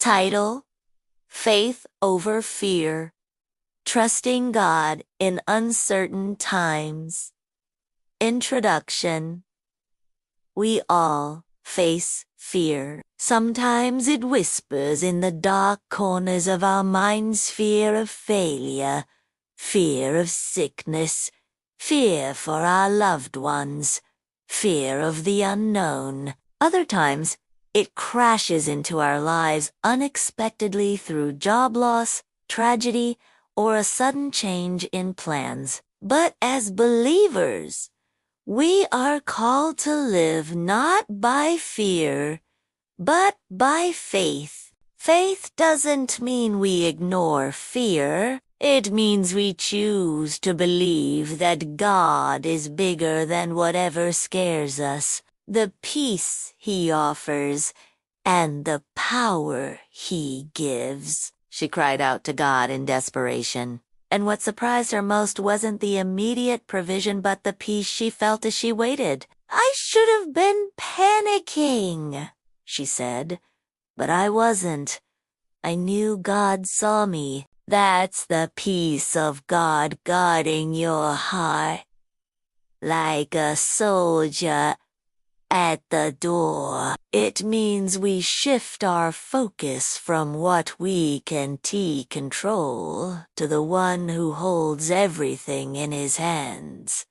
Title: Faith Over Fear. Trusting God in Uncertain Times. Introduction. We all face fear. Sometimes it whispers in the dark corners of our minds, fear of failure, fear of sickness, fear for our loved ones, fear of the unknown. Other times, it crashes into our lives unexpectedly through job loss, tragedy, or a sudden change in plans. But as believers, we are called to live not by fear, but by faith. Faith doesn't mean we ignore fear. It means we choose to believe that God is bigger than whatever scares us, the peace He offers, and the power He gives. She cried out to God in desperation. And what surprised her most wasn't the immediate provision but the peace she felt as she waited. "I should have been panicking," she said, "but I wasn't. I knew God saw me. That's the peace of God guarding your heart, like a soldier at the door." It means we shift our focus from what we can control to the one who holds everything in his hands.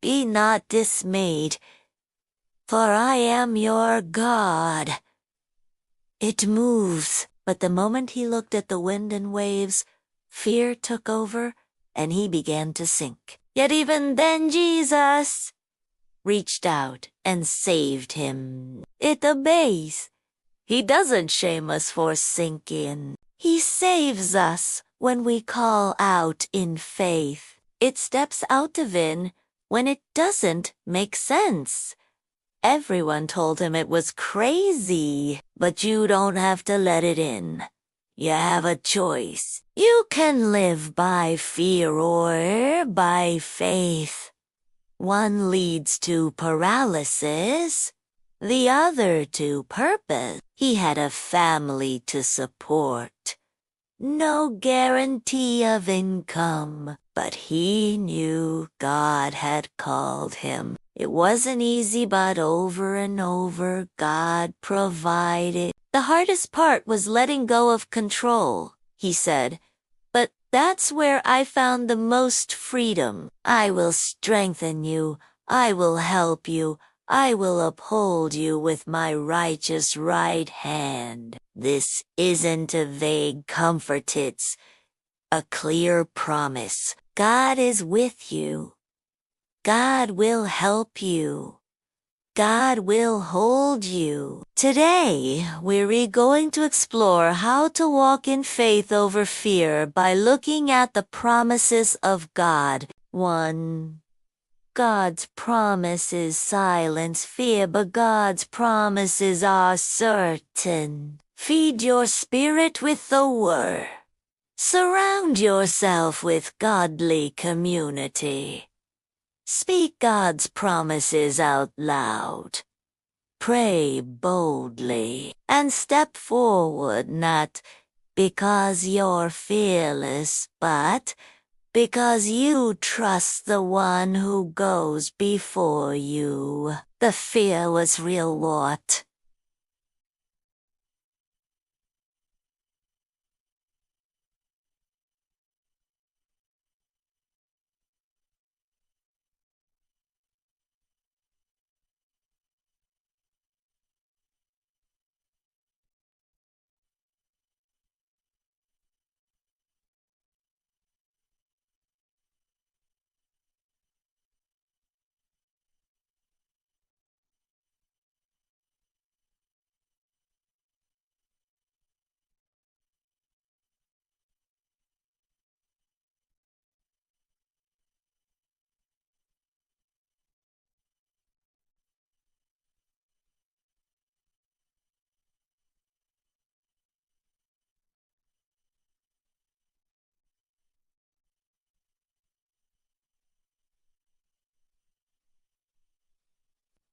"Be not dismayed, for I am your God." It moves, but the moment he looked at the wind and waves, fear took over and he began to sink. Yet even then Jesus reached out and saved him. It obeys. He doesn't shame us for sinking. He saves us when we call out in faith. It steps out of in when it doesn't make sense. Everyone told him it was crazy, but you don't have to let it in. You have a choice. You can live by fear or by faith. One leads to paralysis, the other to purpose. He had a family to support, no guarantee of income, but he knew God had called him. It wasn't easy, but over and over, God provided. "The hardest part was letting go of control," he said. "But that's where I found the most freedom. I will strengthen you. I will help you. I will uphold you with my righteous right hand." This isn't a vague comfort, it's a clear promise. God is with you. God will help you. God will hold you. Today, we're going to explore how to walk in faith over fear by looking at the promises of God. 1. God's promises silence fear, but God's promises are certain. Feed your spirit with the Word. Surround yourself with godly community. Speak God's promises out loud. Pray boldly and step forward, not because you're fearless, but because you trust the one who goes before you. The fear was real, what?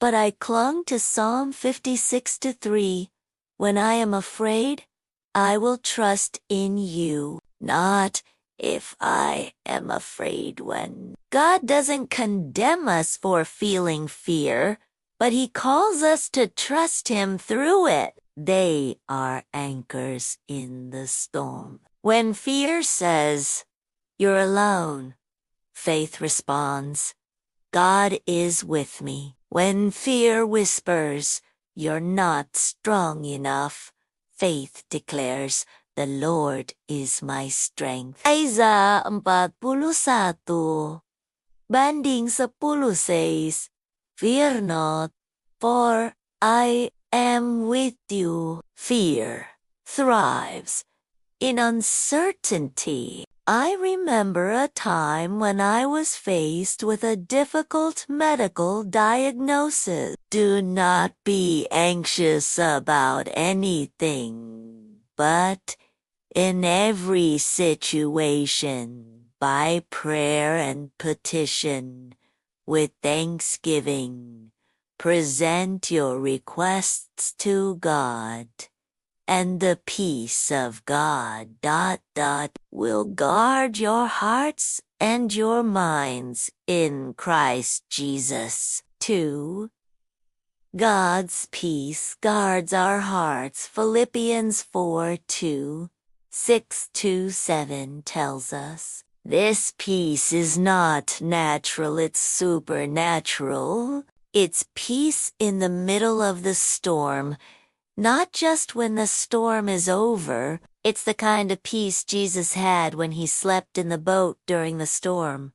But I clung to Psalm 56:3. When I am afraid, I will trust in you, not if I am afraid when. God doesn't condemn us for feeling fear, but He calls us to trust Him through it. They are anchors in the storm. When fear says, "You're alone," faith responds, "God is with me." When fear whispers, "You're not strong enough," faith declares, "The Lord is my strength." Aiza 41 banding 10:6. Fear not, for I am with you. Fear thrives in uncertainty. I remember a time when I was faced with a difficult medical diagnosis. Do not be anxious about anything, but in every situation, by prayer and petition, with thanksgiving, present your requests to God. And the peace of God will guard your hearts and your minds in Christ Jesus. 2. God's peace guards our hearts. Philippians 4:2-6-7 tells us. This peace is not natural, it's supernatural. It's peace in the middle of the storm. Not just when the storm is over, it's the kind of peace Jesus had when He slept in the boat during the storm.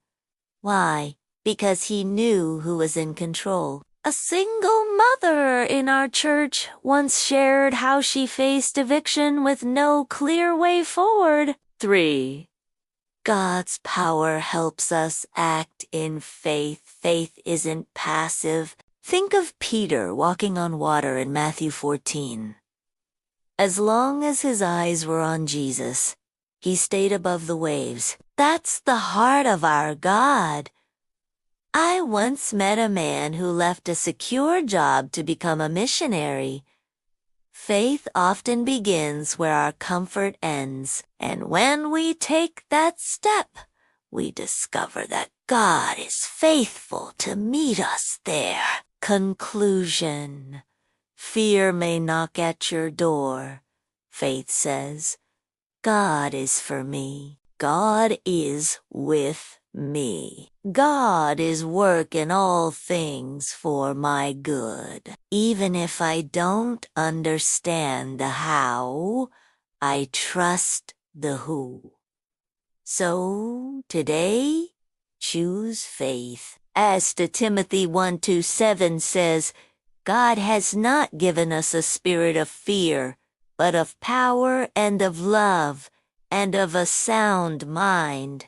Why? Because He knew who was in control. A single mother in our church once shared how she faced eviction with no clear way forward. 3. God's power helps us act in faith. Faith isn't passive. Think of Peter walking on water in Matthew 14. As long as his eyes were on Jesus, he stayed above the waves. That's the heart of our God. I once met a man who left a secure job to become a missionary. Faith often begins where our comfort ends, and when we take that step, we discover that God is faithful to meet us there. Conclusion. Fear may knock at your door. Faith says, God is for me. God is with me. God is working all things for my good. Even if I don't understand the how, I trust the who. So today, choose faith. As to Timothy 1:7 says, God has not given us a spirit of fear, but of power and of love and of a sound mind.